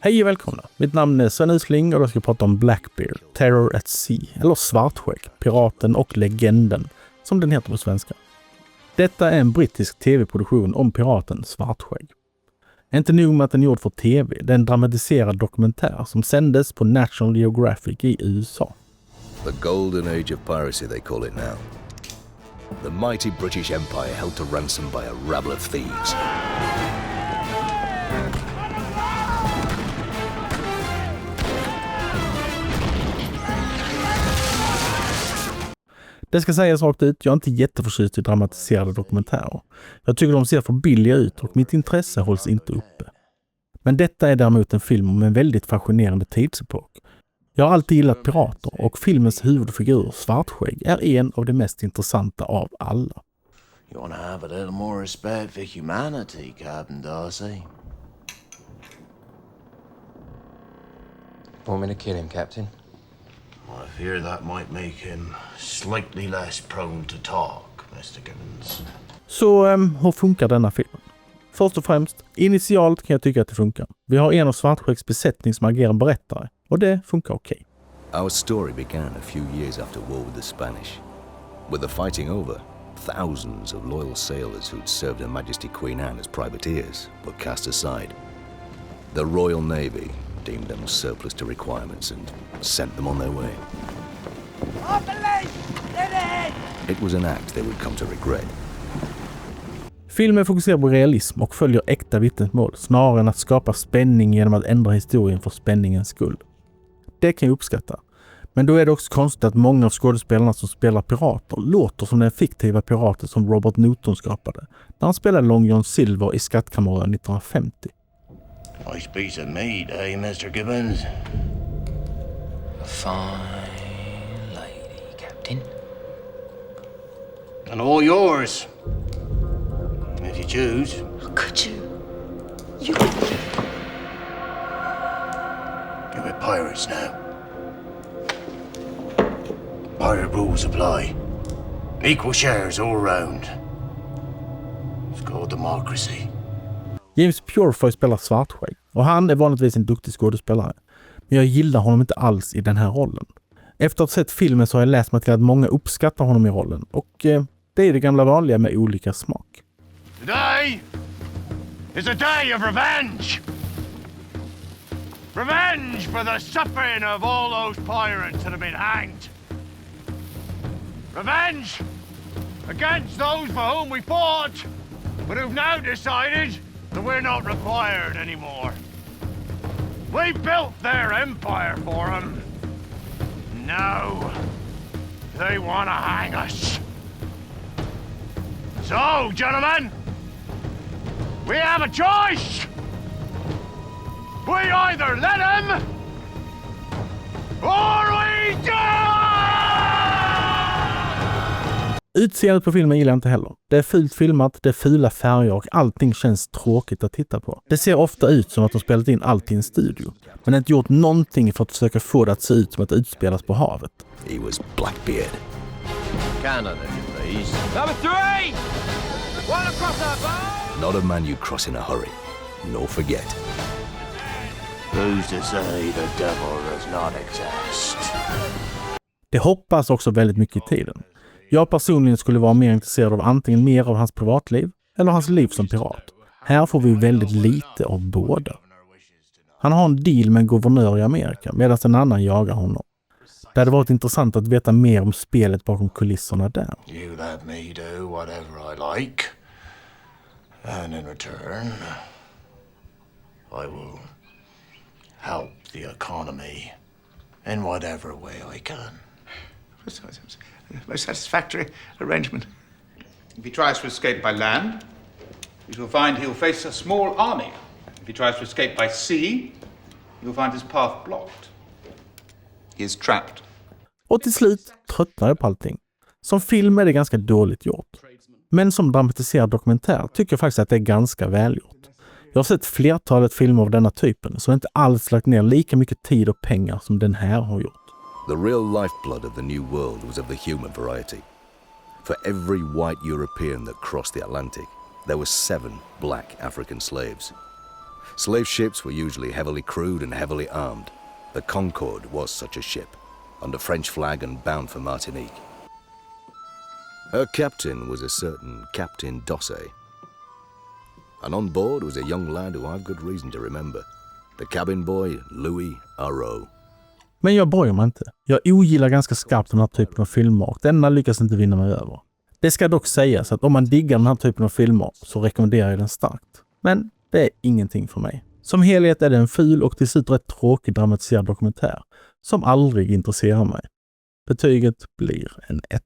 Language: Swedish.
Hej och välkomna. Mitt namn är Sven Usling och jag ska prata om Blackbeard, Terror at Sea, eller Svartskägg, piraten och legenden, som den heter på svenska. Detta är en brittisk tv-produktion om piraten Svartskägg. Inte nog med att den är gjord för tv, det är en dramatiserad dokumentär som sändes på National Geographic i USA. The golden age of piracy they call it now. The mighty British Empire held to ransom by a rabble of thieves. Det ska sägas rakt ut, jag är inte jätteförtjust i dramatiserade dokumentärer. Jag tycker de ser för billiga ut och mitt intresse hålls inte uppe. Men detta är däremot en film om en väldigt fascinerande tidsepok. Jag har alltid gillat pirater och filmens huvudfigur Svartskägg är en av de mest intressanta av alla. You want to have a little more respect for humanity, Captain Darcy. Want me to kill him, Captain? I fear that might make him slightly less prone to talk, Mr. Gibbons. Så hur funkar denna filmen? Först och främst, initialt kan jag tycka att det funkar. Vi har en av Svartskäggs besättning som agerar berättare och det funkar okej. Our story began a few years after war with the Spanish. With the fighting over, thousands of loyal sailors who'd served Her Majesty Queen Anne as privateers were cast aside. The Royal Navy deemed them surplus to requirements and sent them on their way. It was an act they would come to regret. Filmen fokuserar på realism och följer äkta vittnesmål snarare än att skapa spänning genom att ändra historien för spänningens skull. Det kan jag uppskatta. Men då är det också konstigt att många av skådespelarna som spelar pirater låter som den fiktiva piraten som Robert Newton skapade när han spelade Long John Silver i Skattkammaren 1950. Nice piece of meat, eh, Mr. Gibbons? A fine lady, Captain. And all yours, if you choose. Could you? You... You're pirates now. Pirate rules apply. Equal shares all round. It's called democracy. James Purefoy spelar Svartskägg och han är vanligtvis en duktig skådespelare. Men jag gillar honom inte alls i den här rollen. Efter att ha sett filmen så har jag läst mig till att många uppskattar honom i rollen och det är det gamla vanliga med olika smak. Today is a day of revenge. Revenge for the suffering of all those pirates that have been hanged. Revenge against those for whom we fought, but who've now decided that we're not required anymore. We built their empire for them. Now they want to hang us. So, gentlemen, we have a choice. We either let them or we die! Utseendet på filmen gillar jag inte heller. Det är fult filmat, det är fula färger och allting känns tråkigt att titta på. Det ser ofta ut som att de spelat in allt i en studio, men inte gjort någonting för att försöka få det att se ut som att det utspelas på havet. He was Blackbeard. Cannon, please. Number 3! One across our bow! Not a man you cross in a hurry, nor forget. Who's to say the devil does not exist? Det hoppas också väldigt mycket i tiden. Jag personligen skulle vara mer intresserad av antingen mer av hans privatliv eller hans liv som pirat. Här får vi väldigt lite av båda. Han har en deal med en guvernör i Amerika medan en annan jagar honom. Det hade varit intressant att veta mer om spelet bakom kulisserna där. You let me do whatever I like, and in return, I will help the economy in whatever way I can. Most satisfactory arrangement. If he tries to escape by land, you shall find he'll face a small army. If he tries to escape by sea, you'll find his path blocked. He is trapped. Och till slut tröttnar jag på allting. Som film är det ganska dåligt gjort. Men som dramatiserad dokumentär tycker jag faktiskt att det är ganska välgjort. Jag har sett flertalet filmer av denna typen som inte alls lagt ner lika mycket tid och pengar som den här har gjort. The real lifeblood of the New World was of the human variety. For every white European that crossed the Atlantic, there were 7 black African slaves. Slave ships were usually heavily crewed and heavily armed. The Concorde was such a ship, under French flag and bound for Martinique. Her captain was a certain Captain Dossé. And on board was a young lad who I've good reason to remember. The cabin boy, Louis Arrow. Men jag bryr mig inte. Jag ogillar ganska skarpt den här typen av filmer och denna lyckas inte vinna mig över. Det ska dock sägas att om man diggar den här typen av filmer så rekommenderar jag den starkt. Men det är ingenting för mig. Som helhet är det en ful och till slut rätt tråkig dramatiserad dokumentär som aldrig intresserar mig. Betyget blir en 1.